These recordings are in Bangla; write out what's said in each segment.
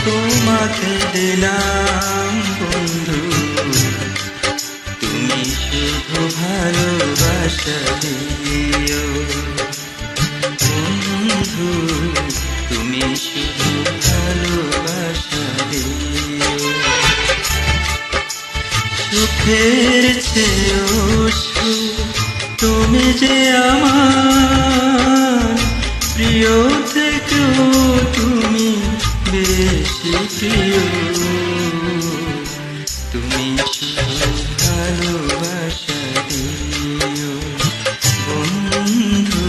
তোমাকে দিলাম বন্ধু, তুমি শুধু ভালোবাসা দিও বন্ধু, তুমি শুধু ভালোবাসা দিও। সুখের চেয়েও সুখ তুমি যে আমার প্রিয় থেকেও তুমি বেশি প্রিয়, তুমি শুধু ভালোবাসা দিও বন্ধু,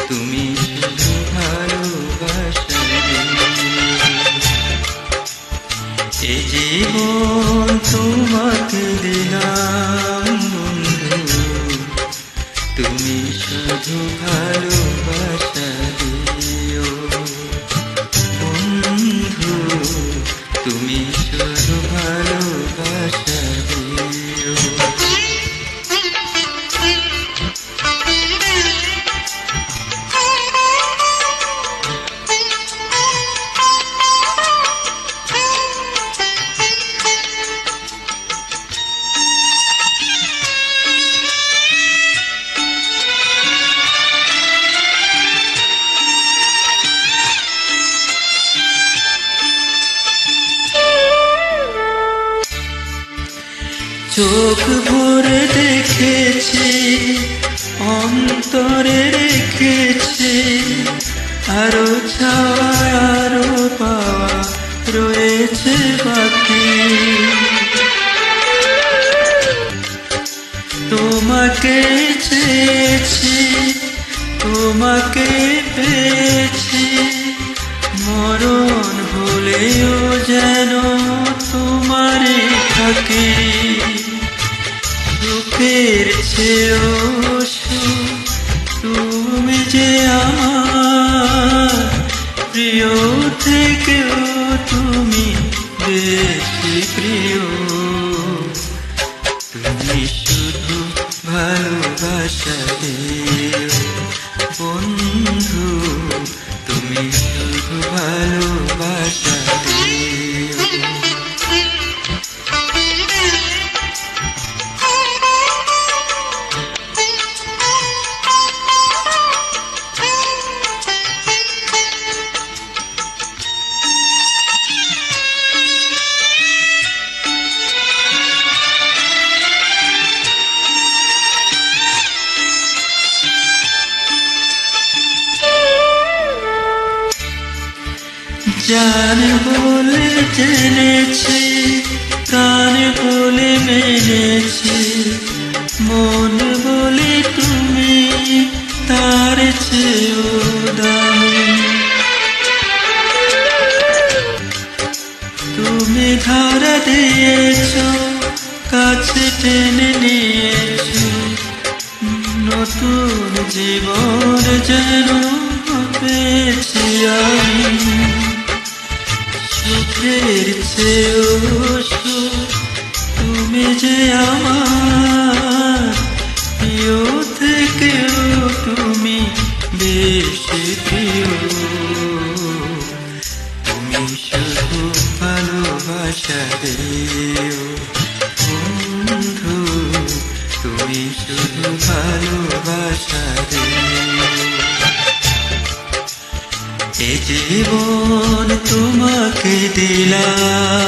তুমি শুধু ভালোবাসা দিও। এ জীবন তোমাকে দিলাম বন্ধু, তুমি শুধু ভালোবাসা দিও বন্ধু, তুমি শুধু ভালোবাসা দিও। চোখ ভরে দেখেছি, অন্তরে রেখেছি, আরো চাওয়া আরো পাওয়া রয়েছে বাকি। তোমাকে চেয়েছি, তোমাকে পেয়েছি, মরণ হলেও যেন তোমারে থাকি। সুখের চেয়েও সুখ তুমি যে আমার প্রিয় থেকেও তুমি বেশি প্রিয়, তুমি শুধু ভালোবাসা দিও বন্ধু, তুমি শুধু ভালোবাসা দিও। জান বলে জেনেছি, কান বলে মেনেছি, মন বলে তুমি তার চেয়েও দামি। তুমি ধরা দিয়েছ, কাছে টেনে নিয়েছ, নতুন জীবন যেন পেয়েছি আমি। সুখের চেয়েও সুখ তুমি যে আমার প্রিয় থেকেও তুমি বেশি প্রিয়, তুমি শুধু ভালোবাসা দিও বন্ধু, তুমি শুধু ভালোবাসা দিও। এ জীবন তোমাকে দিলাম